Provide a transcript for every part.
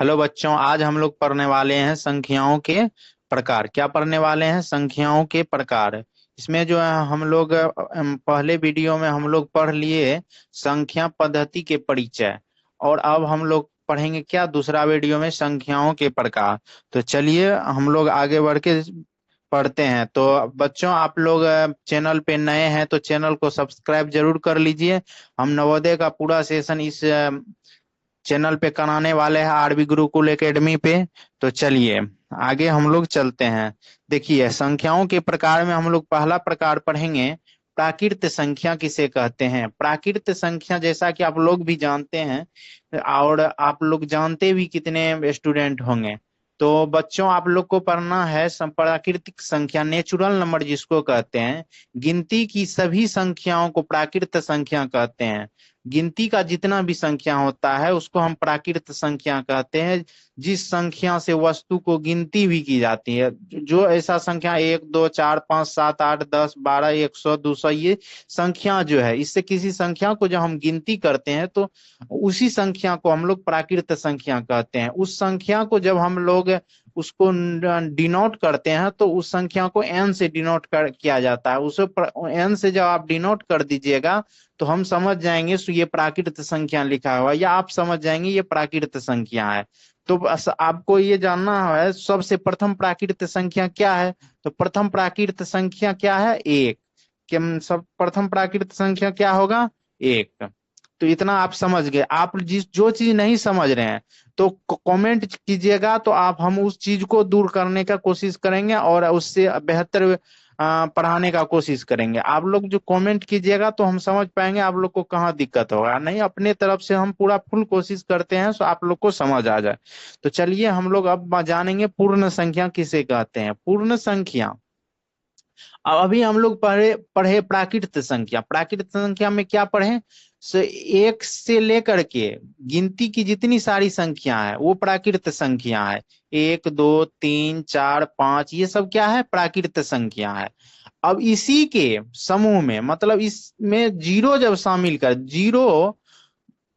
Hello बच्चों, आज हम लोग पढ़ने वाले हैं संख्याओं के प्रकार। क्या पढ़ने वाले हैं? संख्याओं के प्रकार। इसमें जो है हम लोग पहले वीडियो में हम लोग पढ़ लिए संख्या पद्धति के परिचय। और अब हम लोग पढ़ेंगे क्या दूसरा वीडियो में, संख्याओं के प्रकार। तो चलिए हम लोग आगे बढ़ के पढ़ते हैं। तो बच्चों, आप लोग चैनल पे नए हैं तो चैनल को सब्सक्राइब जरूर कर लीजिए। हम नवोदय का पूरा सेशन इस चैनल पे कराने वाले हैं, आरबी गुरुकुल एकेडमी पे। तो चलिए आगे हम लोग चलते हैं। देखिए, संख्याओं के प्रकार में हम लोग पहला प्रकार पढ़ेंगे, प्राकृत संख्या किसे कहते हैं। प्राकृत संख्या जैसा कि आप लोग भी जानते हैं और आप लोग जानते भी कितने स्टूडेंट होंगे। तो बच्चों, आप लोग को पढ़ना है प्राकृतिक संख्या, नेचुरल नंबर जिसको कहते हैं। गिनती की सभी संख्याओं को प्राकृत संख्या कहते हैं। गिनती का जितना भी संख्या होता है उसको हम प्राकृत संख्या कहते हैं। जिस संख्या से वस्तु को गिनती भी की जाती है, जो ऐसा संख्या 1 2 4 5 7 8 10 12 100 200, ये संख्या जो है, इससे किसी संख्या को जब हम गिनती करते हैं तो उसी संख्या को हम लोग प्राकृत संख्या कहते हैं। उस संख्या को जब हम लोग उसको डिनोट करते हैं तो उस संख्या को एन से डिनोट किया जाता है। उसे एन से जब आप डिनोट कर दीजिएगा तो हम समझ जाएंगे तो ये प्राकृत संख्या लिखा हुआ, या आप समझ जाएंगे ये प्राकृत संख्या है। तो बस आपको ये जानना है सबसे प्रथम प्राकृत संख्या क्या है। तो प्रथम प्राकृत संख्या क्या है? एक। कि सब प्रथम प्राकृत संख्या क्या होगा? एक। तो इतना आप समझ गए। आप जिस जो चीज नहीं समझ रहे हैं तो कमेंट कीजिएगा, तो आप हम उस चीज को दूर करने का कोशिश करेंगे और उससे बेहतर पढ़ाने का कोशिश करेंगे। आप लोग जो कमेंट कीजिएगा तो हम समझ पाएंगे आप लोग को कहाँ दिक्कत होगा। नहीं, अपने तरफ से हम पूरा फुल कोशिश करते हैं तो आप लोग को समझ आ जाए। तो चलिए हम लोग अब जानेंगे पूर्ण संख्या किसे कहते हैं। पूर्ण संख्या, अब अभी हम लोग पढ़े पढ़े प्राकृत संख्या। प्राकृत संख्या में क्या पढ़े? एक से लेकर के गिनती की जितनी सारी संख्या है वो प्राकृत संख्या है। 1 2 3 4 5, ये सब क्या है? प्राकृत संख्या है। अब इसी के समूह में, मतलब इसमें जीरो जब शामिल कर, जीरो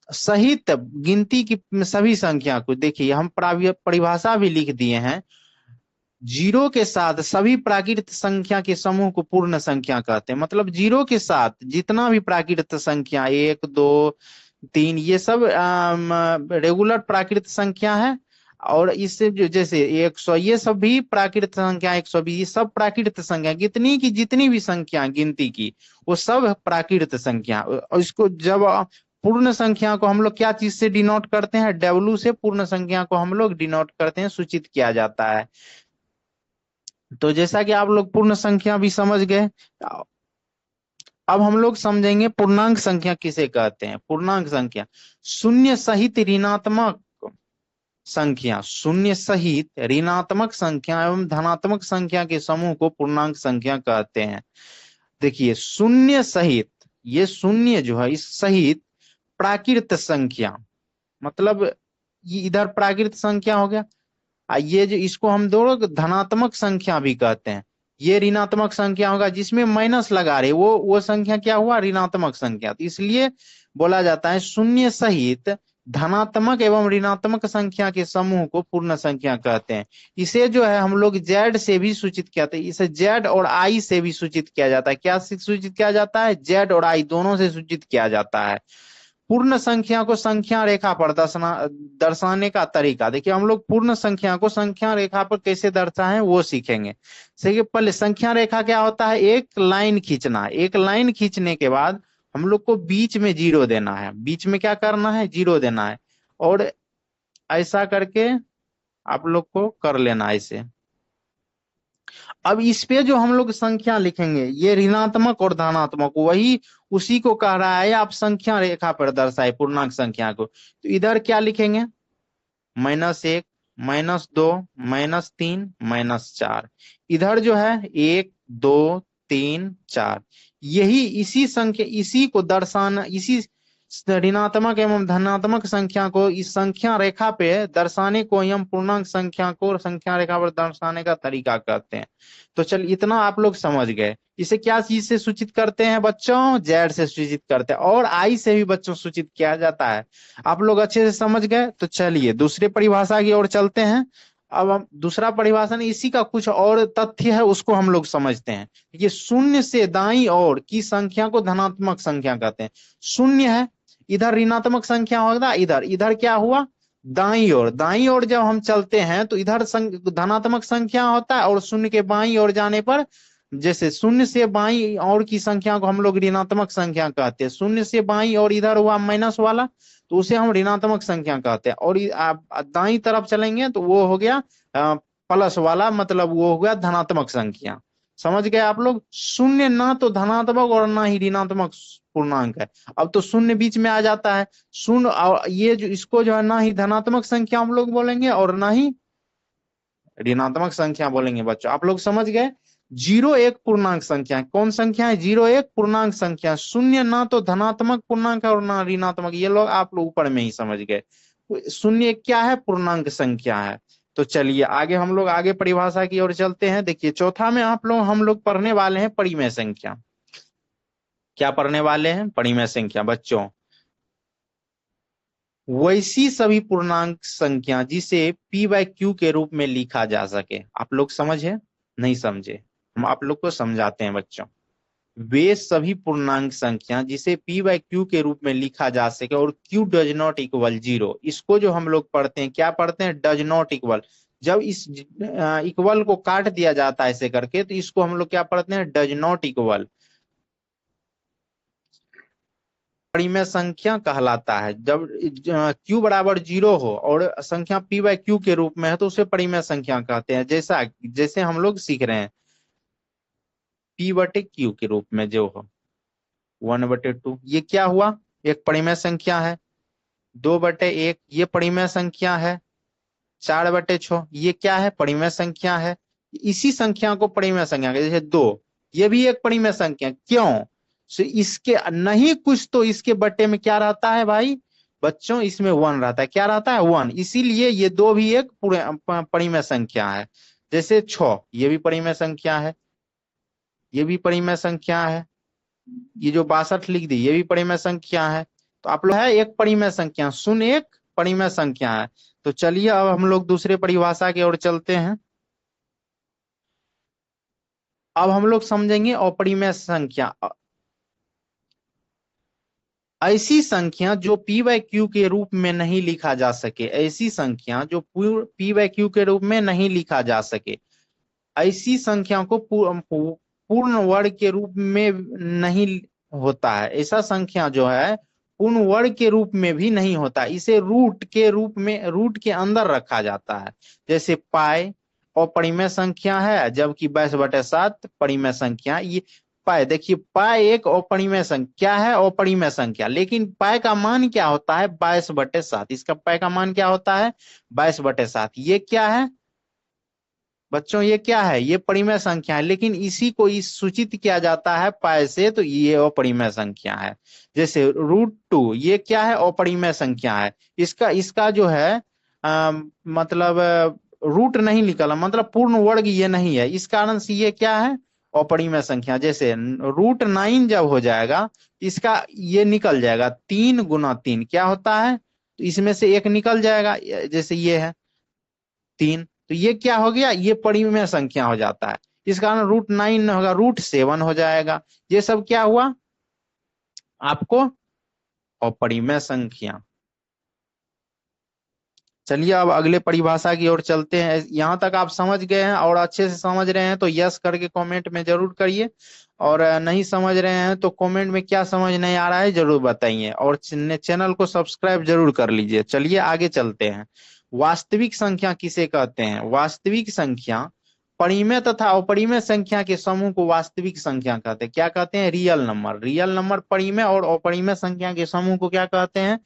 सहित गिनती की सभी संख्या को, देखिए हम परिभाषा भी लिख दिए हैं। जीरो के साथ सभी प्राकृत संख्या के समूह को पूर्ण संख्या कहते हैं। मतलब जीरो के साथ जितना भी प्राकृत संख्या, 1 2 3, ये सब रेगुलर प्राकृत संख्या है। और इससे जो जैसे 100, ये सब भी प्राकृत संख्या, 120, ये सब प्राकृत संख्या। कितनी की जितनी भी संख्या गिनती की वो सब प्राकृत संख्या। और इसको जब पूर्ण संख्या को हम लोग क्या चीज से डिनोट करते हैं? डब्ल्यू से पूर्ण संख्या को हम लोग डिनोट करते हैं, सूचित किया जाता है। तो जैसा कि आप लोग पूर्ण संख्या भी समझ गए, अब हम लोग समझेंगे पूर्णांक संख्या किसे कहते हैं। पूर्णांक संख्या, शून्य सहित ऋणात्मक संख्या, शून्य सहित ऋणात्मक संख्या एवं धनात्मक संख्या के समूह को पूर्णांक संख्या कहते हैं। देखिए, शून्य सहित, ये शून्य जो है इस सहित प्राकृत संख्या, मतलब ये इधर प्राकृत संख्या हो गया। ये जो इसको हम दोनों धनात्मक संख्या भी कहते हैं। ये ऋणात्मक संख्या होगा जिसमें माइनस लगा रहे, वो संख्या क्या हुआ? ऋणात्मक संख्या। तो इसलिए बोला जाता है शून्य सहित धनात्मक एवं ऋणात्मक संख्या के समूह को पूर्ण संख्या कहते हैं। इसे जो है हम लोग जेड से भी सूचित किया जाता है। इसे जेड और आई से भी सूचित किया जाता है। क्या सूचित किया जाता है? जेड और आई दोनों से सूचित किया जाता है। पूर्ण संख्या को संख्या रेखा पर दर्शाने का तरीका, देखिए हम लोग पूर्ण संख्या को संख्या रेखा पर कैसे दर्शाएं वो सीखेंगे। देखिए, पहले संख्या रेखा क्या होता है? एक लाइन खींचना। एक लाइन खींचने के बाद हम लोग को बीच में जीरो देना है। बीच में क्या करना है? जीरो देना है। और ऐसा करके आप लोग को कर लेना है इसे। अब इस पे जो हम लोग संख्या लिखेंगे, ये ऋणात्मक और धनात्मक, वही उसी को कह रहा है आप संख्या रेखा पर दर्शाए पूर्णांक संख्या को। तो इधर क्या लिखेंगे? -1, -2, -3, -4। इधर जो है 1 2 3 4। यही इसी संख्या, इसी को दर्शाना, इसी ऋणात्मक एवं धनात्मक संख्या को इस संख्या रेखा पे दर्शाने को हम पूर्णांक संख्या को संख्या रेखा पर दर्शाने का तरीका कहते हैं। तो चल इतना आप लोग समझ गए। इसे क्या चीज से सूचित करते हैं बच्चों? जेड से सूचित करते हैं, और आई से भी बच्चों सूचित किया जाता है। आप लोग अच्छे से समझ गए। तो चलिए दूसरी परिभाषा की ओर चलते हैं। अब हम दूसरा परिभाषा नहीं, इसी का कुछ और तथ्य है, उसको हम लोग समझते हैं। ये शून्य से दाईं ओर की संख्या को धनात्मक संख्या कहते हैं। शून्य है, इधर ऋणात्मक संख्या होगा, इधर इधर क्या हुआ? दाईं ओर। दाईं ओर जब हम चलते हैं तो इधर धनात्मक संख्या होता है, और शून्य के बाईं ओर जाने पर, जैसे शून्य से बाईं ओर की संख्या को हम लोग ऋणात्मक संख्या कहते हैं। शून्य से बाईं ओर इधर हुआ माइनस वाला, तो उसे हम ऋणात्मक संख्या कहते हैं। और आप दाईं तरफ चलेंगे तो वो हो गया प्लस वाला, मतलब वो हो गया धनात्मक संख्या। समझ गए आप लोग? शून्य ना तो धनात्मक और ना ही ऋणात्मक पूर्णांक है। अब तो शून्य बीच में आ जाता है। शून्य, और ये जो इसको जो है ना ही धनात्मक संख्या हम लोग बोलेंगे और ना ही ऋणात्मक संख्या बोलेंगे। बच्चों आप लोग समझ गए? जीरो एक पूर्णांक संख्या है। कौन संख्या है? जीरो एक पूर्णांक संख्या। शून्य ना तो धनात्मक पूर्णांक है और ना ऋणात्मक। ये लोग आप लोग ऊपर में ही समझ गए। शून्य क्या है? पूर्णांक संख्या है। तो चलिए आगे हम लोग आगे परिभाषा की ओर चलते हैं। देखिए चौथा में हम लोग पढ़ने वाले हैं परिमेय संख्या। क्या पढ़ने वाले हैं? परिमेय संख्या। बच्चों वैसी सभी पूर्णांक संख्या जिसे p बाय क्यू के रूप में लिखा जा सके। आप लोग समझे? नहीं समझे? हम आप लोग को समझाते हैं बच्चों। वे सभी पूर्णांक संख्या जिसे p बाय क्यू के रूप में लिखा जा सके और q does not equal zero. इसको जो हम लोग पढ़ते हैं, क्या पढ़ते हैं? Does not equal. जब इस इक्वल को काट दिया जाता है ऐसे करके, तो इसको हम लोग क्या पढ़ते हैं? Does not equal. परिमेय संख्या कहलाता है। जब q बराबर जीरो हो और संख्या p बाय क्यू के रूप में है तो उसे परिमेय संख्या कहते हैं। जैसा जैसे हम लोग सीख रहे हैं, p बटे क्यू के रूप में जो हो 1/2, ये क्या हुआ? एक परिमेय संख्या है। 2/1 ये परिमेय संख्या है। 4/6 ये क्या है? परिमेय संख्या है। इसी संख्या को परिमेय संख्या जैसे 2, ये भी एक परिमेय संख्या। क्यों? इसके नहीं कुछ तो इसके बट्टे में क्या रहता है भाई बच्चों? इसमें 1 रहता है। क्या रहता है? 1। इसीलिए ये 2 भी एक पूरे परिमेय संख्या है। जैसे 6 ये भी परिमेय संख्या है, ये भी परिमेय संख्या है। ये जो 62 लिख दी ये भी परिमेय संख्या है। तो आप लोग है एक परिमेय संख्या, शून्य एक परिमेय संख्या है। तो चलिए अब हम लोग दूसरे परिभाषा की ओर चलते हैं। अब हम लोग समझेंगे अपरिमेय संख्या। ऐसी संख्या जो p बाय क्यू के रूप में नहीं लिखा जा सके। ऐसी संख्या जो p बाय क्यू के रूप में नहीं लिखा जा सके। ऐसी संख्या को पूर्ण वर्ग के रूप में नहीं होता है। ऐसा संख्या जो है पूर्ण वर्ग के रूप में भी नहीं होता। इसे रूट के रूप में, रूट के अंदर रखा जाता है। जैसे पाई अपरिमेय संख्या है, जबकि 22/7 परिमेय संख्या। ये पाई, देखिए पाई एक अपरिमेय संख्या है, अपरिमेय संख्या। लेकिन पाई का मान क्या होता है? 22/7। इसका पाई का मान क्या होता है? 22/7। ये क्या है बच्चों? ये क्या है? ये परिमेय संख्या है, लेकिन इसी को इस सूचित किया जाता है पाई से, तो ये अपरिमेय संख्या है। जैसे √2 ये क्या है? अपरिमेय संख्या है। इसका इसका जो है मतलब रूट नहीं निकला, मतलब पूर्ण वर्ग ये नहीं है। इस कारण से ये क्या है? अपरिमेय संख्या। जैसे √9 जब हो जाएगा, इसका ये निकल जाएगा 3 × 3 क्या होता है? तो इसमें से एक निकल जाएगा, जैसे ये है 3। तो ये क्या हो गया? ये परिमेय संख्या हो जाता है। इस कारण √9 होगा, √7 हो जाएगा। ये सब क्या हुआ आपको? अपरिमेय संख्या। चलिए अब अगले परिभाषा की ओर चलते हैं। यहां तक आप समझ गए हैं और अच्छे से समझ रहे हैं तो यस करके कमेंट में जरूर करिए, और नहीं समझ रहे हैं तो कमेंट में क्या समझ नहीं आ रहा है जरूर बताइए, और चैनल को सब्सक्राइब जरूर कर लीजिए। चलिए आगे चलते हैं। वास्तविक संख्या किसे कहते हैं? वास्तविक संख्या परिमेय तथा अपरिमेय संख्या के समूह को वास्तविक संख्या कहते हैं। क्या कहते हैं? Real number. रियल नंबर परिमेय और अपरिमेय संख्या के समूह को क्या कहते हैं?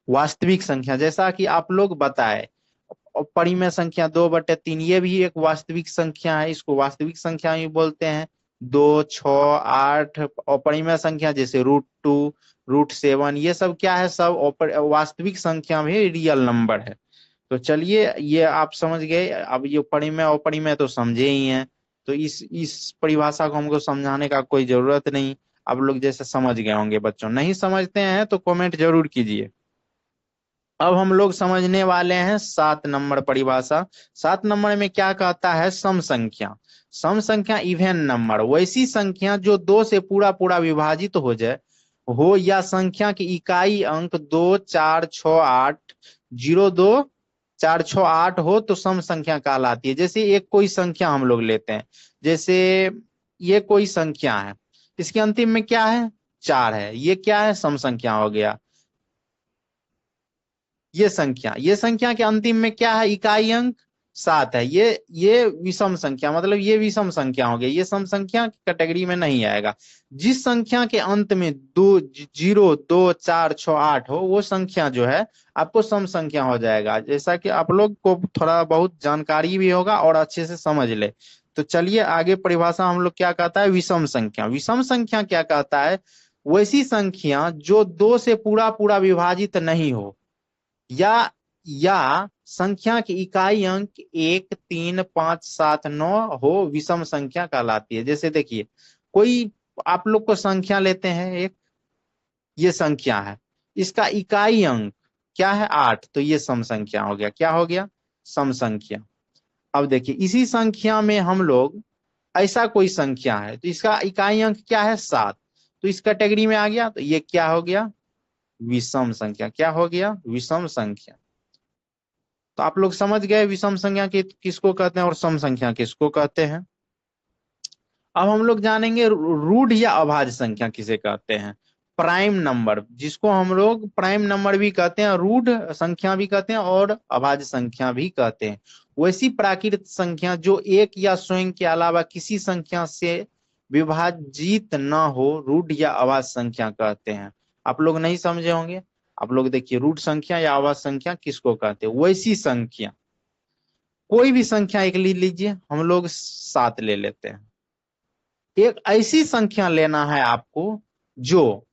वास्तविक संख्या। जैसा कि आप लोग बताए, परिमेय संख्या 2/3 ये भी एक वास्तविक संख्या है, इसको वास्तविक संख्या भी बोलते हैं। 2, 6, 8 और परिमेय संख्या जैसे √2, √7, ये सब क्या है, सब वास्तविक संख्या में रियल नंबर है। तो चलिए ये आप समझ गए। अब ये परिमेय अपरिमेय तो समझे ही हैं, तो इस परिभाषा को हमको समझाने का कोई जरूरत नहीं। आप लोग जैसे समझ गए होंगे। बच्चों नहीं समझते हैं तो कमेंट जरूर कीजिए। अब हम लोग समझने वाले हैं 7 नंबर परिभाषा। 7 नंबर में क्या कहता है, सम संख्या। सम संख्या इवन नंबर, वैसी संख्या जो 2 से पूरा पूरा विभाजित हो जाए हो, या संख्या की इकाई अंक 2, 4, 6, 8, 0, 2, 4, 6, 8 हो तो सम संख्या कहलाती है। जैसे एक कोई संख्या हम लोग लेते हैं, जैसे ये कोई संख्या है, इसके अंतिम में क्या है, 4 है, ये क्या है, सम संख्या हो गया। ये संख्या के अंतिम में क्या है, इकाई अंक 7 है, ये विषम संख्या, मतलब ये विषम संख्या हो गई, ये सम संख्या की कैटेगरी में नहीं आएगा। जिस संख्या के अंत में 0, 2, 4, 6, 8 हो, वो संख्या जो है आपको सम संख्या हो जाएगा। जैसा कि आप लोग को थोड़ा बहुत जानकारी भी होगा और अच्छे से समझ ले। तो चलिए आगे परिभाषा हम लोग क्या कहता है, विषम संख्या। विषम संख्या क्या कहता है, वैसी संख्या जो 2 से पूरा पूरा विभाजित नहीं हो, या संख्या की इकाई अंक 1, 3, 5, 7, 9 हो, विषम संख्या कहलाती है। जैसे देखिए कोई आप लोग को संख्या लेते हैं, एक ये संख्या है, इसका इकाई अंक क्या है, 8, तो ये सम संख्या हो गया। क्या हो गया, सम संख्या। अब देखिए इसी संख्या में हम लोग, ऐसा कोई संख्या है तो इसका इकाई अंक क्या है, 7, तो इस कैटेगरी में आ गया, तो ये क्या हो गया, विषम संख्या। क्या हो गया, विषम संख्या। तो आप लोग समझ गए विषम संख्या किसको कहते हैं और सम संख्या किसको कहते हैं। अब हम लोग जानेंगे रूढ़ या अभाज्य संख्या किसे कहते हैं। प्राइम नंबर, जिसको हम लोग प्राइम नंबर भी कहते हैं, रूढ़ संख्या भी कहते हैं और अभाज्य संख्या भी कहते हैं। वैसी प्राकृत संख्या जो एक या स्वयं के अलावा किसी संख्या से विभाजित न हो, रूढ़ या अभाज्य संख्या कहते हैं। आप लोग नहीं समझे होंगे। आप लोग देखिए रूढ़ संख्या या अभाज्य संख्या किसको कहते हैं, वैसी संख्या, कोई भी संख्या एक ले लीजिए, हम लोग 7 ले लेते हैं। एक ऐसी संख्या लेना है आपको जो,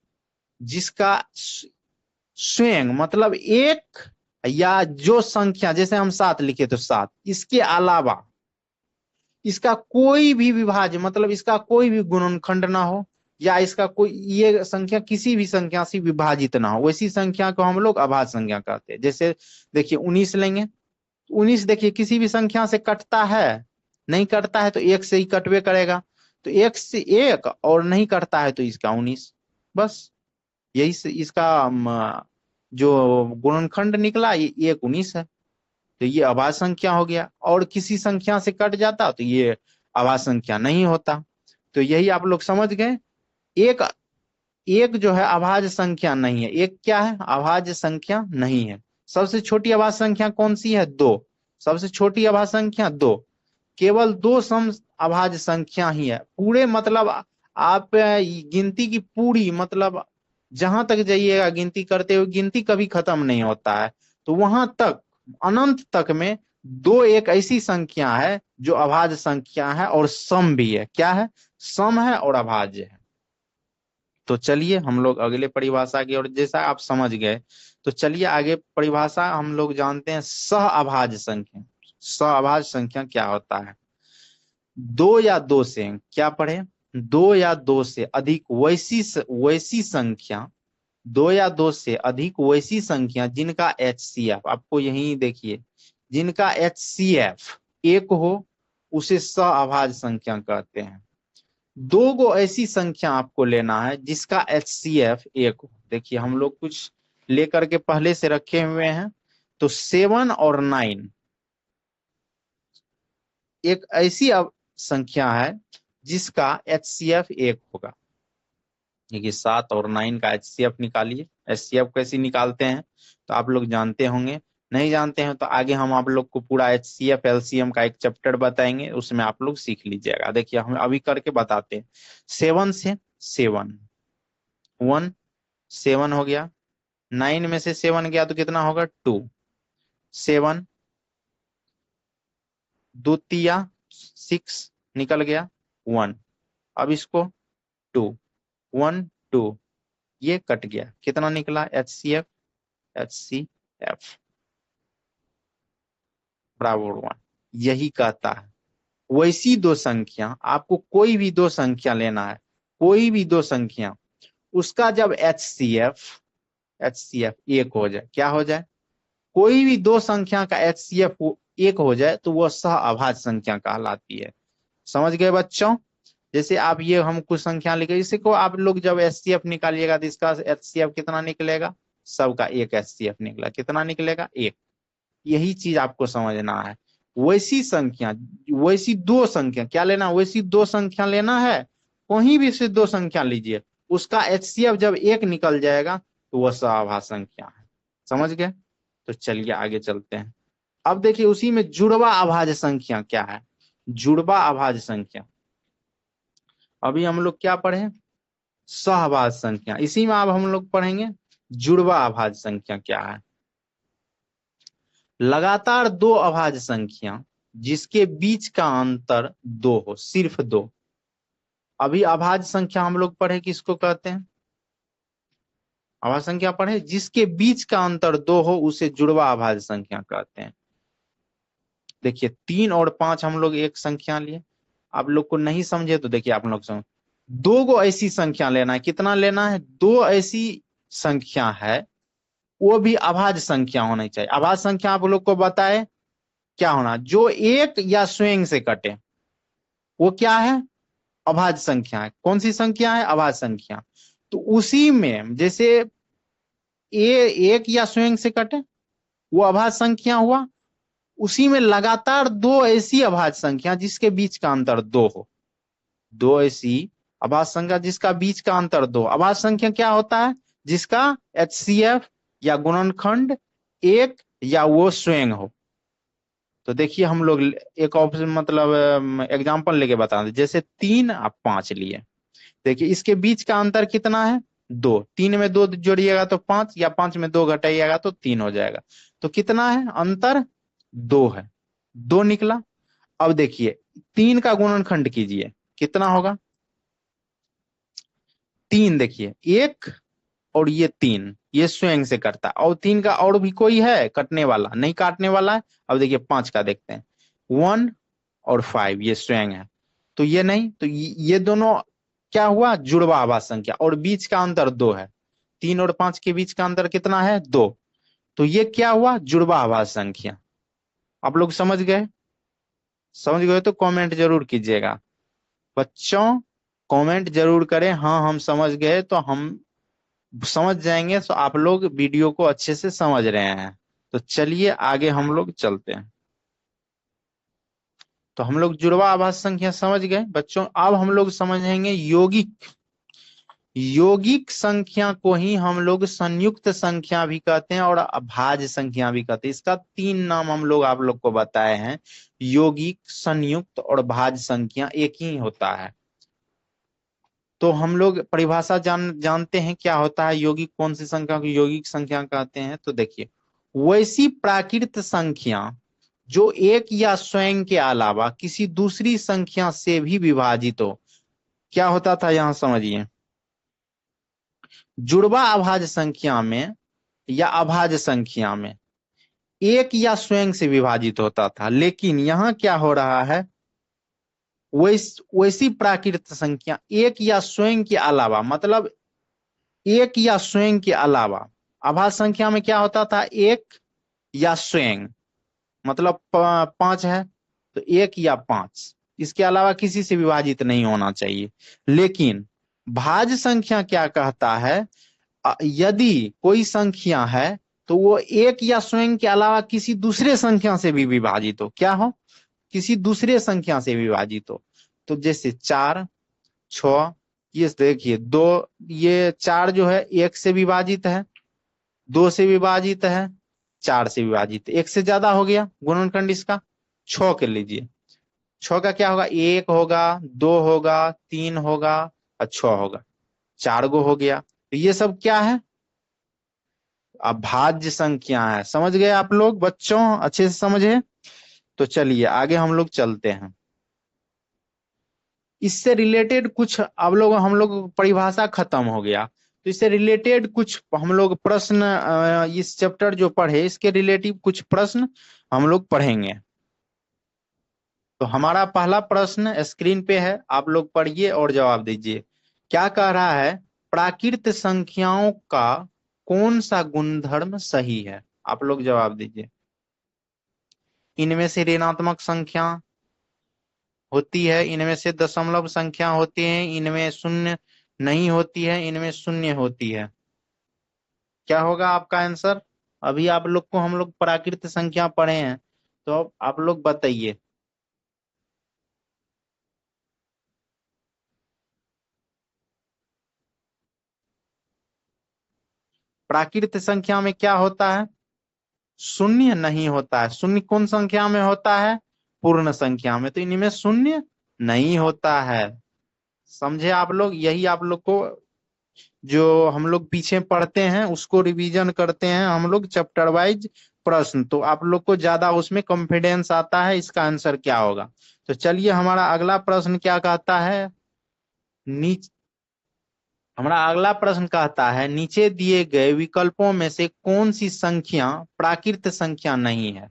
जिसका स्वयं मतलब एक, या जो संख्या जैसे हम 7 लिखे तो 7, इसके अलावा इसका कोई भी विभाज्य मतलब इसका कोई भी गुणनखंड ना हो, या इसका कोई ये संख्या किसी भी संख्या से विभाजित ना हो, वैसी संख्या को हम लोग अभाज्य संख्या कहते हैं। जैसे देखिए 19 लेंगे, 19 देखिए किसी भी संख्या से कटता है, नहीं कटता है तो एक से ही कटवे करेगा, तो एक से एक, और नहीं कटता है तो इसका 19, बस यही से इसका जो गुणनखंड निकला ये 19 है, तो ये अभाज्य संख्या हो गया। और किसी संख्या से कट जाता तो ये अभाज्य संख्या नहीं होता। तो यही आप लोग समझ गए। एक एक जो है अभाज्य संख्या नहीं है, एक क्या है, अभाज्य संख्या नहीं है। सबसे छोटी अभाज्य संख्या कौन सी है, 2। सबसे छोटी अभाज्य संख्या 2। केवल 2 सम अभाज्य संख्या ही है पूरे, मतलब आप गिनती की पूरी, मतलब जहां तक जाइएगा गिनती करते हुए, गिनती कभी खत्म नहीं होता है, तो वहां तक अनंत तक में 2 एक ऐसी संख्या है जो अभाज्य संख्या है और सम भी है। क्या है, सम है और अभाज्य है। तो चलिए हम लोग अगले परिभाषा की, और जैसा आप समझ गए तो चलिए आगे परिभाषा हम लोग जानते हैं सह अभाज्य संख्या। सह अभाज्य संख्या क्या होता है, 2 या 2 से, क्या पढ़े, 2 या 2 से अधिक वैसी संख्या, 2 या 2 से अधिक वैसी संख्या जिनका HCF, आपको यही देखिए, जिनका HCF 1 हो उसे सह अभाज्य संख्या कहते हैं। 2 गो ऐसी संख्या आपको लेना है जिसका HCF 1 हो। देखिए हम लोग कुछ लेकर के पहले से रखे हुए हैं, तो 7 और 9 एक ऐसी संख्या है जिसका HCF 1 होगा। देखिए 7 और 9 का HCF निकालिए। HCF कैसे निकालते हैं तो आप लोग जानते होंगे, नहीं जानते हैं तो आगे हम आप लोग को पूरा HCF LCM का एक चैप्टर बताएंगे, उसमें आप लोग सीख लीजिएगा। देखिए हम अभी करके बताते हैं। 7 से 7, 1, 7 हो गया। 9 में से 7 गया तो कितना होगा, 2, 7, 2 तिया 6 निकल गया, 1, अब इसको 2 1 2 ये कट गया, कितना निकला HCF बराबर 1। यही कहता है वैसी दो संख्या, आपको कोई भी दो संख्या लेना है, कोई भी दो संख्या, उसका जब HCF एक हो जाए, क्या हो जाए, कोई भी दो संख्या का HCF एक हो जाए तो वह सह अभाज्य संख्या कहलाती है। समझ गए बच्चों? जैसे आप ये हम कुछ संख्या लिखे, इसी को आप लोग जब HCF निकालिएगा तो इसका HCF कितना निकलेगा, सबका एक HCF निकला, कितना निकलेगा, एक। यही चीज आपको समझना है। वैसी संख्या, वैसी दो संख्या क्या लेना, वैसी दो संख्या लेना है, कहीं भी से दो संख्या लीजिए, उसका HCF जब एक निकल जाएगा तो वह सहाभाज्य संख्या है। समझ गए? तो चलिए आगे चलते हैं। अब देखिए उसी में जुड़वा अभाज्य संख्या क्या है, जुड़वा अभाज्य संख्या। अभी हम लोग क्या पढ़े, सहभाज्य संख्या, इसी में अब हम लोग पढ़ेंगे जुड़वा अभाज्य संख्या क्या है। लगातार दो अभाज्य संख्या जिसके बीच का अंतर दो हो, सिर्फ दो। अभी अभाज्य संख्या हम लोग पढ़े किसको कहते हैं, अभाज्य संख्या पढ़े जिसके बीच का अंतर दो हो उसे जुड़वा अभाज्य संख्या कहते हैं। देखिए 3 और 5 हम लोग एक संख्या लिए, आप लोग को नहीं समझे तो देखिए आप लोग समझ, दो गो ऐसी संख्या लेना है, कितना लेना है, दो ऐसी संख्या है, वो भी अभाज्य संख्या होनी चाहिए। अभाज्य संख्या आप लोग को बताए क्या होना, जो एक या स्वयं से कटे वो क्या है, अभाज्य संख्या है। कौन सी संख्या है, अभाज्य संख्या। तो उसी में जैसे एक या स्वयं से कटे वो अभाज्य संख्या हुआ, उसी में लगातार दो ऐसी अभाज्य संख्या जिसके बीच का अंतर दो हो, दो ऐसी अभाज्य संख्या जिसका बीच का अंतर दो। अभाज्य संख्या क्या होता है, जिसका HCF या गुणनखंड एक या वो स्वयं हो। तो देखिए हम लोग एक ऑप्शन मतलब एग्जांपल लेके बता दें, जैसे 3 और 5 लिए। देखिए इसके बीच का अंतर कितना है, दो। 3 में 2 जोड़िएगा तो 5, या 5 में 2 घटाइएगा तो 3 हो जाएगा। तो कितना है अंतर, 2 है, 2 निकला। अब देखिए 3 का गुणनखंड कीजिए, कितना होगा, 3। देखिए एक और ये 3 ये स्वयं से करता है, और 3 का और भी कोई है कटने वाला, नहीं काटने वाला है। अब देखिए 5 का देखते हैं, 1 और 5 ये स्वयं है, तो ये नहीं, तो ये दोनों क्या हुआ, जुड़वा अभाज्य संख्या, और बीच का अंतर 2 है। 3 और 5 के बीच का अंतर कितना है, 2। तो ये क्या हुआ, जुड़वा अभाज्य संख्या। आप लोग समझ गए? समझ गए तो कमेंट जरूर कीजिएगा बच्चों, कमेंट जरूर करें, हाँ हम समझ गए, तो हम समझ जाएंगे तो आप लोग वीडियो को अच्छे से समझ रहे हैं। तो चलिए आगे हम लोग चलते हैं। तो हम लोग जुड़वा आभाज्य संख्या समझ गए बच्चों। अब हम लोग समझेंगे यौगिक। यौगिक संख्या को ही हम लोग संयुक्त संख्या भी कहते हैं और अभाज्य संख्या भी कहते हैं। इसका 3 नाम हम लोग आप लोग को बताए हैं, यौगिक, संयुक्त और भाज्य संख्या एक ही होता है। तो हम लोग परिभाषा जानते हैं क्या होता है यौगिक, कौन सी संख्या को यौगिक संख्या कहते हैं। तो देखिए वैसी प्राकृत संख्या जो एक या स्वयं के अलावा किसी दूसरी संख्या से भी विभाजित हो, क्या होता था यहां समझिए, जुड़वा अभाज्य संख्या में या अभाज्य संख्या में एक या स्वयं से विभाजित होता था। लेकिन यहाँ क्या हो रहा है, वैसी प्राकृत संख्या एक या स्वयं के अलावा, मतलब एक या स्वयं के अलावा, अभाज्य संख्या में क्या होता था, एक या स्वयं, मतलब 5 है तो 1 या 5, इसके अलावा किसी से विभाजित नहीं होना चाहिए। लेकिन भाज्य संख्या क्या कहता है, यदि कोई संख्या है तो वो एक या स्वयं के अलावा किसी दूसरे संख्या से भी विभाजित हो, क्या हो, किसी दूसरे संख्या से विभाजित हो। तो जैसे 4 6, ये देखिए 2, ये 4 जो है 1 से विभाजित है, 2 से विभाजित है, 4 से विभाजित, 1 से ज्यादा हो गया गुणनखंड इसका। 6 के लीजिए, 6 का क्या होगा, 1 होगा, 2 होगा, 3 होगा और 6 होगा, 4 गो हो गया। तो ये सब क्या है, अभाज्य संख्या है। समझ गए आप लोग बच्चों, अच्छे से समझे। तो चलिए आगे हम लोग चलते हैं। इससे रिलेटेड कुछ हम लोग परिभाषा खत्म हो गया, तो इससे रिलेटेड कुछ हम लोग प्रश्न इस चैप्टर जो पढ़े इसके रिलेटिव कुछ प्रश्न हम लोग पढ़ेंगे। तो हमारा पहला प्रश्न स्क्रीन पे है, आप लोग पढ़िए और जवाब दीजिए। क्या कह रहा है? प्राकृत संख्याओं का कौन सा गुणधर्म सही है? आप लोग जवाब दीजिए। इनमें से ऋणात्मक संख्या होती है, इनमें से दशमलव संख्या होती है, इनमें शून्य नहीं होती है, इनमें शून्य होती है। क्या होगा आपका आंसर? अभी आप लोग को हम लोग प्राकृत संख्या पढ़े हैं, तो अब आप लोग बताइए। प्राकृत संख्या में क्या होता है? शून्य नहीं होता है। शून्य कौन संख्या में होता है? पूर्ण संख्या में। तो इनमें शून्य नहीं होता है। समझे आप लोग? यही आप लोग को जो हम लोग पीछे पढ़ते हैं उसको रिवीजन करते हैं हम लोग चैप्टर वाइज प्रश्न, तो आप लोग को ज्यादा उसमें कॉन्फिडेंस आता है इसका आंसर क्या होगा। तो चलिए हमारा अगला प्रश्न क्या कहता है। नीच हमारा अगला प्रश्न कहता है नीचे दिए गए विकल्पों में से कौन सी संख्या प्राकृत संख्या नहीं है?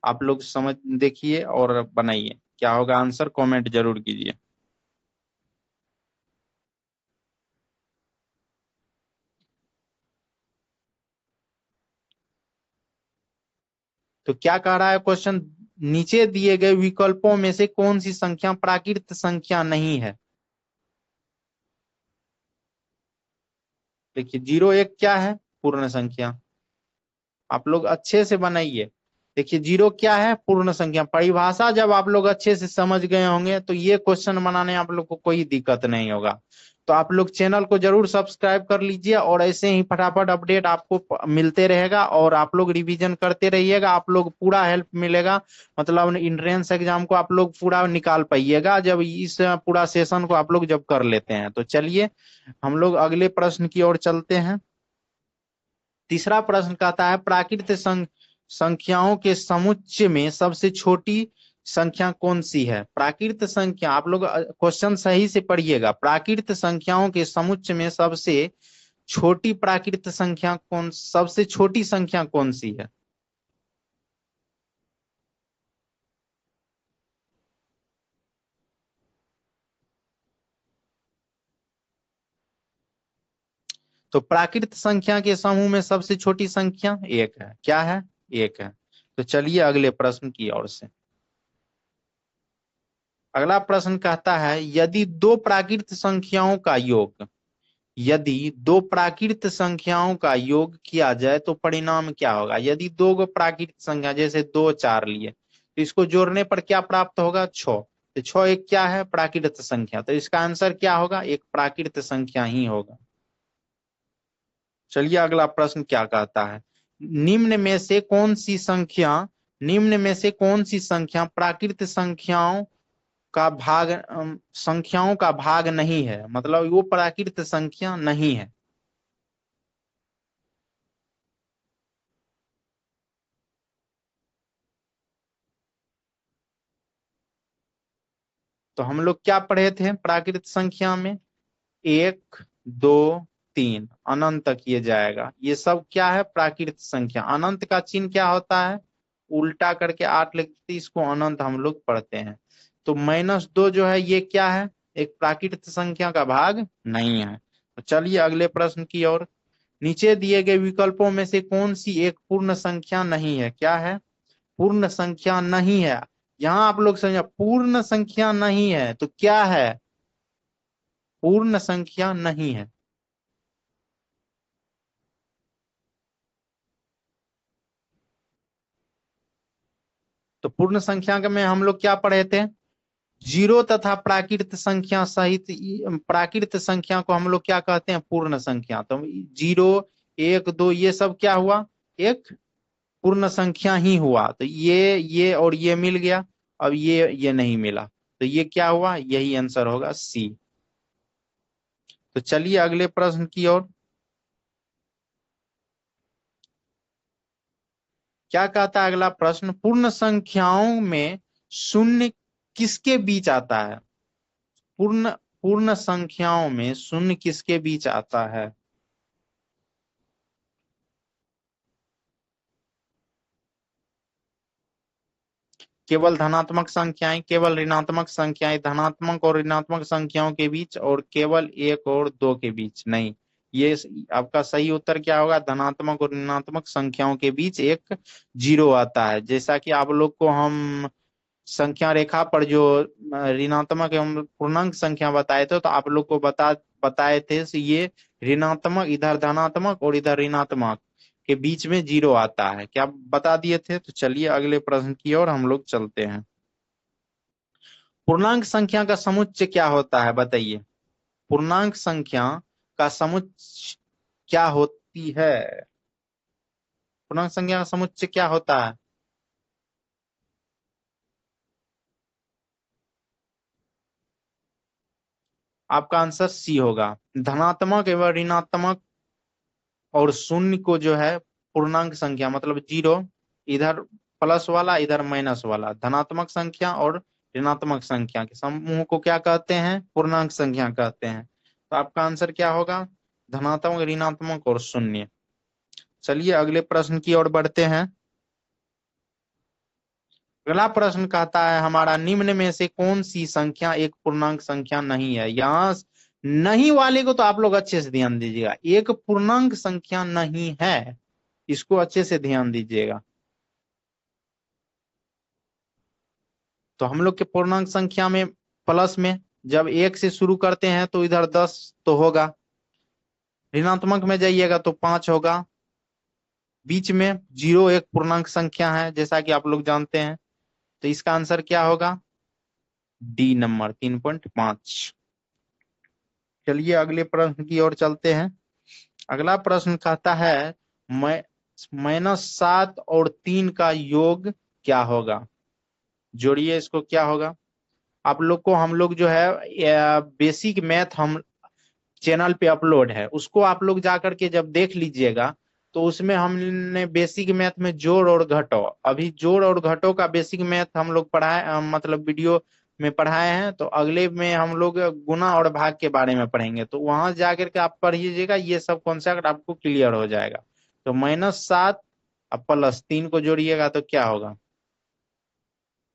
आप लोग समझ देखिए और बनाइए, क्या होगा आंसर कमेंट जरूर कीजिए। तो क्या कह रहा है क्वेश्चन? नीचे दिए गए विकल्पों में से कौन सी संख्या प्राकृत संख्या नहीं है? देखिए 01 क्या है? पूर्ण संख्या। आप लोग अच्छे से बनाइए। देखिए 0 क्या है? पूर्ण संख्या। परिभाषा जब आप लोग अच्छे से समझ गए होंगे तो ये क्वेश्चन बनाने आप लोग को कोई दिक्कत नहीं होगा। तो आप लोग चैनल को जरूर सब्सक्राइब कर लीजिए और ऐसे ही फटाफट अपडेट आपको मिलते रहेगा और आप लोग रिवीजन करते रहिएगा। आप लोग पूरा हेल्प मिलेगा, मतलब एंट्रेंस एग्जाम को आप लोग पूरा निकाल पाइएगा जब इस पूरा सेशन को आप लोग जब कर लेते हैं। तो चलिए हम लोग अगले प्रश्न की ओर चलते हैं। तीसरा प्रश्न कहता है प्राकृत संख्याओं के समुच्चय में सबसे छोटी संख्या कौन सी है? प्राकृत संख्या, आप लोग क्वेश्चन सही से पढ़िएगा। प्राकृत संख्याओं के समुच्चय में सबसे छोटी प्राकृत संख्या सबसे छोटी संख्या कौन सी है? तो प्राकृत संख्या के समूह में सबसे छोटी संख्या एक है। क्या है? एक है। तो चलिए अगले प्रश्न की ओर से। अगला प्रश्न कहता है यदि दो प्राकृत संख्याओं का योग किया जाए तो परिणाम क्या होगा? यदि दो प्राकृत संख्या जैसे 2 4 लिए तो इसको जोड़ने पर क्या प्राप्त होगा? 6। तो 6 एक क्या है? प्राकृत संख्या। तो इसका आंसर क्या होगा? एक प्राकृत संख्या ही होगा। चलिए अगला प्रश्न क्या कहता है। निम्न में से कौन सी संख्या निम्न में से कौन सी संख्या प्राकृत संख्याओं का भाग नहीं है, मतलब वो प्राकृत संख्या नहीं है। तो हम लोग क्या पढ़े थे प्राकृत संख्या में? 1 2 3 अनंत तक ये जाएगा। ये सब क्या है? प्राकृत संख्या। अनंत का चिन्ह क्या होता है? उल्टा करके 8 लिखते, इसको अनंत हम लोग पढ़ते हैं। तो -2 जो है ये क्या है? एक प्राकृत संख्या का भाग नहीं है। तो चलिए अगले प्रश्न की ओर। नीचे दिए गए विकल्पों में से कौन सी एक पूर्ण संख्या नहीं है? क्या है? पूर्ण संख्या नहीं है। यहाँ आप लोग समझ, पूर्ण संख्या नहीं है तो क्या है? पूर्ण संख्या नहीं है। तो पूर्ण संख्या में हम लोग क्या पढ़े थे? जीरो तथा प्राकृत संख्या सहित प्राकृत संख्या को हम लोग क्या कहते हैं? पूर्ण संख्या। तो 0 1 2 ये सब क्या हुआ? एक पूर्ण संख्या ही हुआ। तो ये और ये मिल गया। अब ये नहीं मिला, तो ये क्या हुआ? यही आंसर होगा सी। तो चलिए अगले प्रश्न की ओर। क्या कहता है अगला प्रश्न? पूर्ण संख्याओं में शून्य किसके बीच आता है? पूर्ण पूर्ण संख्याओं में शून्य किसके बीच आता है? केवल धनात्मक संख्याएं, केवल ऋणात्मक संख्याएं, धनात्मक और ऋणात्मक संख्याओं के बीच, और केवल एक और दो के बीच? नहीं, ये आपका सही उत्तर क्या होगा? धनात्मक और ऋणात्मक संख्याओं के बीच एक जीरो आता है। जैसा कि आप लोग को हम संख्या रेखा पर जो ऋणात्मक एवं पूर्णांक संख्या बताए थे, तो आप लोग को बताए थे ये ऋणात्मक इधर धनात्मक और इधर ऋणात्मक के बीच में जीरो आता है, क्या बता दिए थे? तो चलिए अगले प्रश्न की ओर हम लोग चलते हैं। पूर्णांक संख्या का समुच्चय क्या होता है, बताइए? पूर्णांक संख्या का समुच्चय क्या होती है? पूर्णांक संख्या का समुच्चय क्या होता है? आपका आंसर सी होगा। धनात्मक एवं ऋणात्मक और शून्य को जो है पूर्णांक संख्या मतलब जीरो, इधर प्लस वाला इधर माइनस वाला, धनात्मक संख्या और ऋणात्मक संख्या के समूह को क्या कहते हैं? पूर्णांक संख्या कहते हैं। तो आपका आंसर क्या होगा? धनात्मक, ऋणात्मक और शून्य। चलिए अगले प्रश्न की ओर बढ़ते हैं। अगला प्रश्न कहता है हमारा, निम्न में से कौन सी संख्या एक पूर्णांक संख्या नहीं है? यहाँ नहीं वाले को तो आप लोग अच्छे से ध्यान दीजिएगा। एक पूर्णांक संख्या नहीं है, इसको अच्छे से ध्यान दीजिएगा। तो हम लोग के पूर्णांक संख्या में प्लस में जब एक से शुरू करते हैं तो इधर 10 तो होगा, ऋणात्मक में जाइएगा तो 5 होगा, बीच में जीरो एक पूर्णांक संख्या है जैसा कि आप लोग जानते हैं। तो इसका आंसर क्या होगा? D number 3.5। चलिए अगले प्रश्न की ओर चलते हैं। अगला प्रश्न कहता है -7 और 3 का योग क्या होगा? जोड़िए इसको, क्या होगा? आप लोग को हम लोग जो है बेसिक मैथ हम चैनल पे अपलोड है, उसको आप लोग जाकर के जब देख लीजिएगा तो उसमें हमने बेसिक मैथ में जोड़ और घटाव, अभी जोड़ और घटाव का बेसिक मैथ हम लोग पढ़ाए मतलब वीडियो में पढ़ाए हैं। तो अगले में हम लोग गुना और भाग के बारे में पढ़ेंगे, तो वहां जाकर के आप पढ़िएगा, ये सब कॉन्सेप्ट आपको क्लियर हो जाएगा। तो -7 और +3 को जोड़िएगा तो क्या होगा?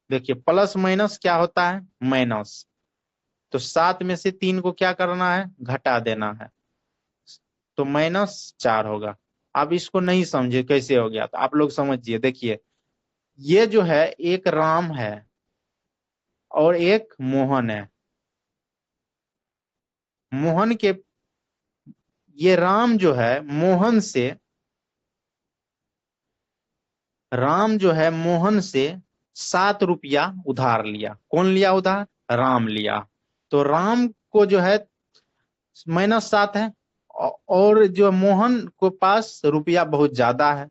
देखिए प्लस माइनस क्या होता है? माइनस। तो 7 में से 3 को क्या करना है? घटा देना है, तो -4 होगा। आप इसको नहीं समझे कैसे हो गया, तो आप लोग समझिए। देखिए ये जो है एक राम है और एक मोहन है। मोहन के ये राम जो है मोहन से, राम जो है मोहन से 7 रुपया उधार लिया। कौन लिया उधार? राम लिया। तो राम को जो है -7 है, और जो मोहन को पास रुपया बहुत ज्यादा है,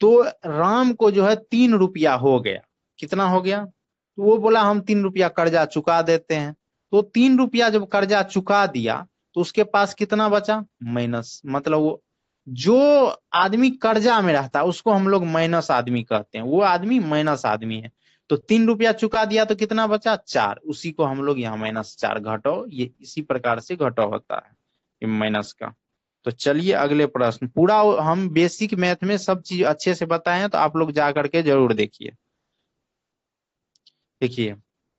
तो राम को जो है 3 रुपया हो गया। कितना हो गया? तो वो बोला हम 3 रुपया कर्जा चुका देते हैं। तो 3 रुपया जब कर्जा चुका दिया तो उसके पास कितना बचा? माइनस, मतलब वो जो आदमी कर्जा में रहता है उसको हम लोग माइनस आदमी कहते हैं, वो आदमी माइनस आदमी है। तो 3 रुपया चुका दिया तो कितना बचा? 4, उसी को हम लोग यहाँ -4 घटाओ, ये इसी प्रकार से घटाओ होता है माइनस का। तो चलिए अगले प्रश्न, पूरा हम बेसिक मैथ में सब चीज अच्छे से बताए हैं, तो आप लोग जा करके जरूर देखिए। देखिए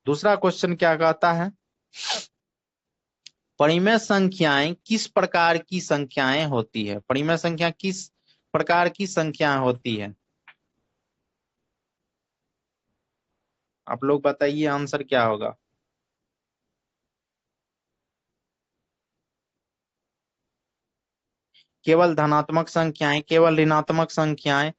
दूसरा क्वेश्चन क्या कहता है, परिमेय संख्याएं किस प्रकार की संख्याएं होती है? परिमेय संख्या किस प्रकार की संख्या होती है? आप लोग बताइए आंसर क्या होगा? केवल धनात्मक संख्याएं, केवल ऋणात्मक संख्याएं,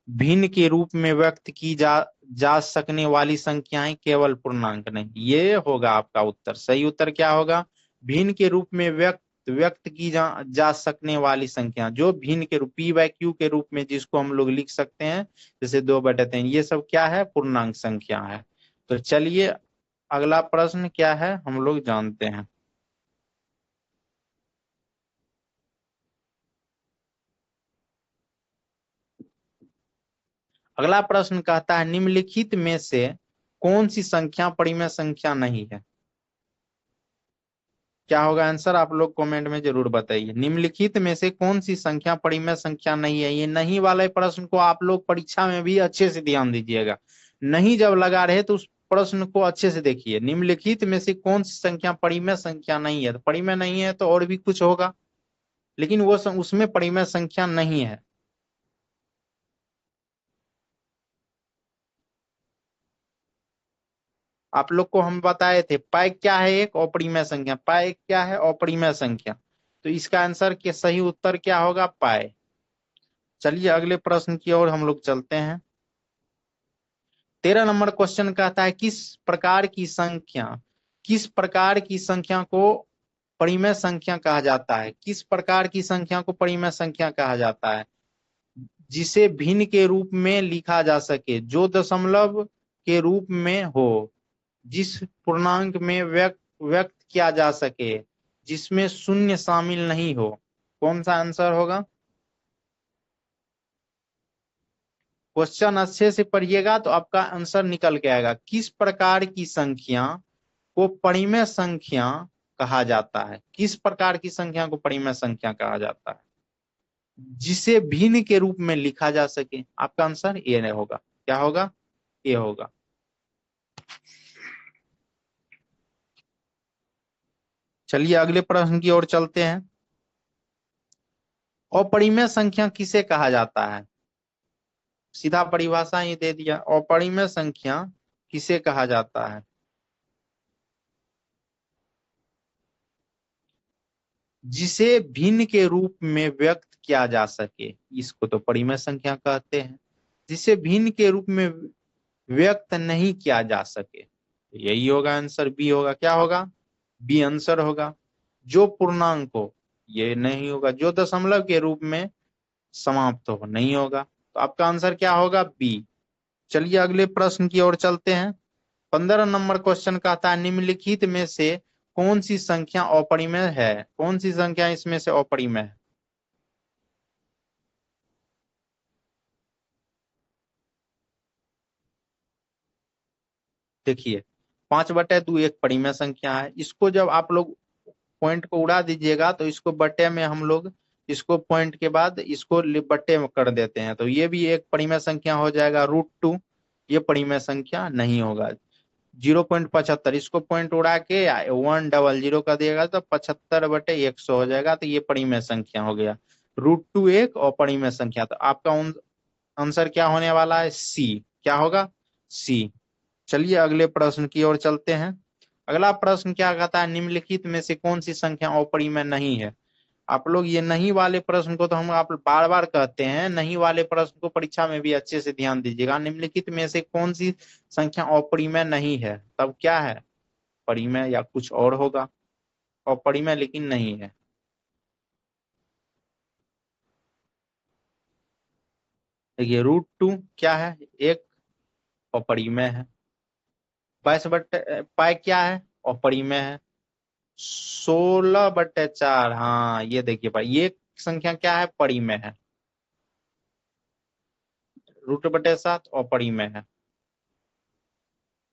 भिन्न के रूप में व्यक्त की जा सकने वाली संख्याएं, केवल पूर्णांक नहीं। ये होगा आपका उत्तर। सही उत्तर क्या होगा? भिन्न के रूप में व्यक्त की जा सकने वाली संख्या, जो भिन्न के रूप P/Q के रूप में जिसको हम लोग लिख सकते हैं, जैसे 2/3, ये सब क्या है? पूर्णांक संख्या है। तो चलिए अगला प्रश्न क्या है हम लोग जानते हैं। अगला प्रश्न कहता है निम्नलिखित में से कौन सी संख्या परिमेय संख्या नहीं है? क्या होगा आंसर, आप लोग कमेंट में जरूर बताइए। निम्नलिखित में से कौन सी संख्या परिमेय संख्या नहीं है। ये नहीं वाले प्रश्न को आप लोग परीक्षा में भी अच्छे से ध्यान दीजिएगा। नहीं जब लगा रहे तो उस प्रश्न को अच्छे से देखिए। निम्नलिखित में से कौन सी संख्या परिमेय संख्या नहीं है। तो परिमेय नहीं है तो और भी कुछ होगा, लेकिन वो उसमें परिमेय संख्या नहीं है। आप लोग को हम बताए थे पाई क्या है, एक अपरिमेय संख्या। पाई क्या है, अपरिमेय संख्या। तो इसका आंसर के सही उत्तर क्या होगा, पाई। चलिए अगले प्रश्न की ओर हम लोग चलते हैं। 13 नंबर क्वेश्चन कहता है किस प्रकार की संख्या को परिमेय संख्या कहा जाता है। किस प्रकार की संख्या को परिमेय संख्या कहा जाता है। जिसे भिन्न के रूप में लिखा जा सके, जो दशमलव के रूप में हो, जिस पूर्णांक में व्यक्त किया जा सके, जिसमें शून्य शामिल नहीं हो। कौन सा आंसर होगा। क्वेश्चन अच्छे से पढ़िएगा तो आपका आंसर निकल के आएगा। किस प्रकार की संख्या को परिमेय संख्या कहा जाता है। किस प्रकार की संख्या को परिमेय संख्या कहा जाता है, जिसे भिन्न के रूप में लिखा जा सके। आपका आंसर ये होगा। क्या होगा, ये होगा। चलिए अगले प्रश्न की ओर चलते हैं। अपरिमेय संख्या किसे कहा जाता है। सीधा परिभाषा ही दे दिया। अपरिमेय संख्या किसे कहा जाता है। जिसे भिन्न के रूप में व्यक्त किया जा सके, इसको तो परिमेय संख्या कहते हैं। जिसे भिन्न के रूप में व्यक्त नहीं किया जा सके, यही होगा आंसर, बी होगा। क्या होगा, बी आंसर होगा। जो पूर्णांक हो, ये नहीं होगा। जो दशमलव के रूप में समाप्त हो, नहीं होगा। तो आपका आंसर क्या होगा, बी। चलिए अगले प्रश्न की ओर चलते हैं। 15 नंबर क्वेश्चन कहता है निम्नलिखित में से कौन सी संख्या अपरिमेय है। कौन सी संख्या इसमें से अपरिमेय है। देखिए 5/2 एक परिमेय संख्या है। इसको जब आप लोग पॉइंट को उड़ा दीजिएगा तो इसको बट्टे में हम लोग इसको पॉइंट के बाद इसको बट्टे में कर देते हैं, तो ये भी एक परिमेय संख्या हो जाएगा। √2 ये परिमेय संख्या नहीं होगा। 0.75 इसको पॉइंट उड़ा के 100 कर दिएगा तो 75/100 हो जाएगा। तो ये परिमेय संख्या हो गया। √2 एक और परिमेय संख्या। तो आपका आंसर क्या होने वाला है, सी। क्या होगा, सी। चलिए अगले प्रश्न की ओर चलते हैं। अगला प्रश्न क्या कहता है निम्नलिखित में से कौन सी संख्या अपरिमेय नहीं है। आप लोग ये नहीं वाले प्रश्न को तो हम आप बार बार कहते हैं, नहीं वाले प्रश्न को परीक्षा में भी अच्छे से ध्यान दीजिएगा। निम्नलिखित में से कौन सी संख्या अपरिमेय नहीं है, तब क्या है, परिमेय या कुछ और होगा। अपरिमेय लेकिन नहीं है। देखिए √2 क्या है, एक अपरिमेय है। 22/पाई क्या है, अपरिमेय है। 16/4, हाँ ये देखिए भाई, ये संख्या क्या है, परिमेय है। √7 अपरिमेय है।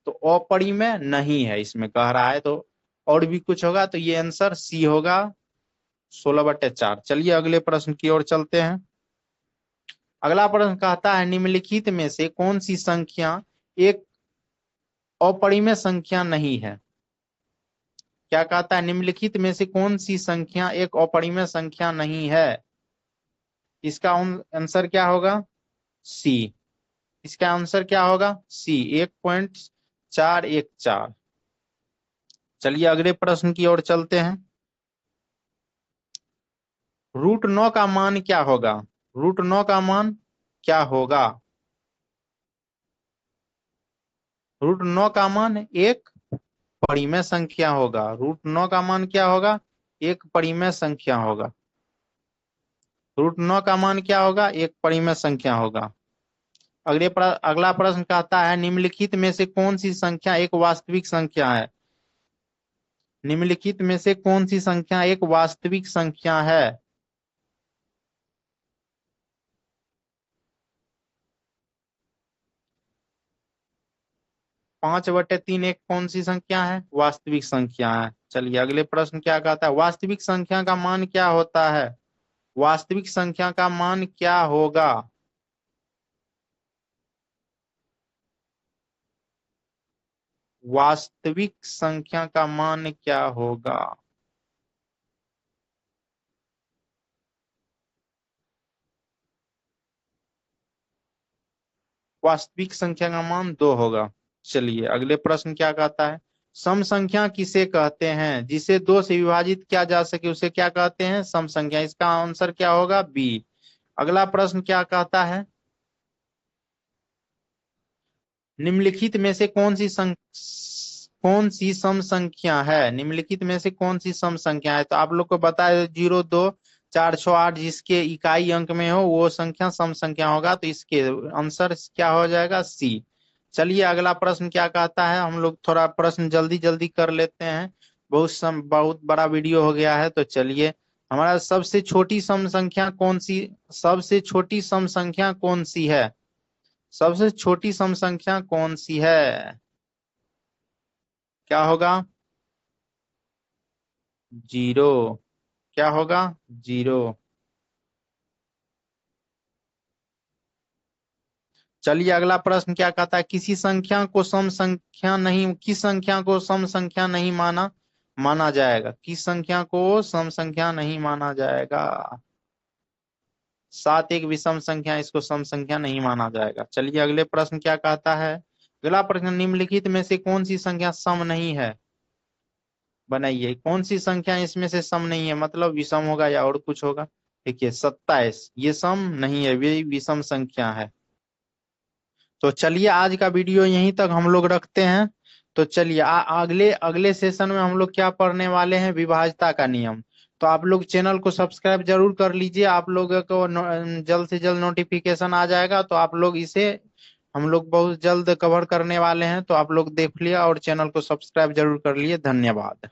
तो अपरिमेय नहीं है इसमें कह रहा है, तो और भी कुछ होगा। तो ये आंसर सी होगा, 16/4। चलिए अगले प्रश्न की ओर चलते हैं। अगला प्रश्न कहता है निम्नलिखित में से कौन सी संख्या एक अपरिमेय संख्या नहीं है। क्या कहता है निम्नलिखित में से कौन सी संख्या एक अपरिमेय संख्या नहीं है। इसका आंसर क्या होगा, सी। इसका आंसर क्या होगा, सी, 1.414। चलिए अगले प्रश्न की ओर चलते हैं। √9 का मान क्या होगा। √9 का मान क्या होगा। √9 का मान एक परिमेय संख्या होगा। √9 का मान क्या होगा, एक परिमेय संख्या होगा। √9 का मान क्या होगा, एक परिमेय संख्या होगा। अगला प्रश्न कहता है निम्नलिखित में से कौन सी संख्या एक वास्तविक संख्या है। निम्नलिखित में से कौन सी संख्या एक वास्तविक संख्या है। 5/3 एक कौन सी संख्या है? वास्तविक संख्या है। चलिए अगले प्रश्न क्या कहता है, वास्तविक संख्या का मान क्या होता है? वास्तविक संख्या का मान क्या होगा? वास्तविक संख्या का मान क्या होगा? वास्तविक संख्या का मान 2 होगा। चलिए अगले प्रश्न क्या कहता है, सम संख्या किसे कहते हैं? जिसे 2 से विभाजित किया जा सके उसे क्या कहते हैं? सम संख्या। इसका आंसर क्या होगा? बी। अगला प्रश्न क्या कहता है, निम्नलिखित में से कौन सी सम संख्या है? निम्नलिखित में से कौन सी सम संख्या है? तो आप लोग को बताया 0, 2, 4, 6, 8 जिसके इकाई अंक में हो वो संख्या सम संख्या होगा, तो इसके आंसर क्या हो जाएगा? सी। चलिए अगला प्रश्न क्या कहता है, हम लोग थोड़ा प्रश्न जल्दी जल्दी कर लेते हैं, बहुत बड़ा वीडियो हो गया है। तो चलिए, हमारा सबसे छोटी सम संख्या कौन सी, सबसे छोटी सम संख्या कौन सी है? सबसे छोटी सम संख्या कौन सी है? क्या होगा? 0। क्या होगा? 0। चलिए अगला प्रश्न क्या कहता है, किसी संख्या को सम संख्या नहीं, किस संख्या को सम संख्या नहीं माना माना जाएगा? किस संख्या को सम संख्या नहीं माना जाएगा? 7 एक विषम संख्या, इसको सम संख्या नहीं माना जाएगा। चलिए अगले प्रश्न क्या कहता है, अगला प्रश्न, निम्नलिखित में से कौन सी संख्या सम नहीं है? बनाइए, कौन सी संख्या इसमें से सम नहीं है, मतलब विषम होगा या और कुछ होगा? देखिए 27, ये सम नहीं है, ये विषम संख्या है। तो चलिए आज का वीडियो यहीं तक हम लोग रखते हैं। तो चलिए अगले अगले सेशन में हम लोग क्या पढ़ने वाले हैं, विभाज्यता का नियम। तो आप लोग चैनल को सब्सक्राइब जरूर कर लीजिए, आप लोगों को जल्द से जल्द नोटिफिकेशन आ जाएगा, तो आप लोग इसे हम लोग बहुत जल्द कवर करने वाले हैं। तो आप लोग देख लिया और चैनल को सब्सक्राइब जरूर कर लिए। धन्यवाद।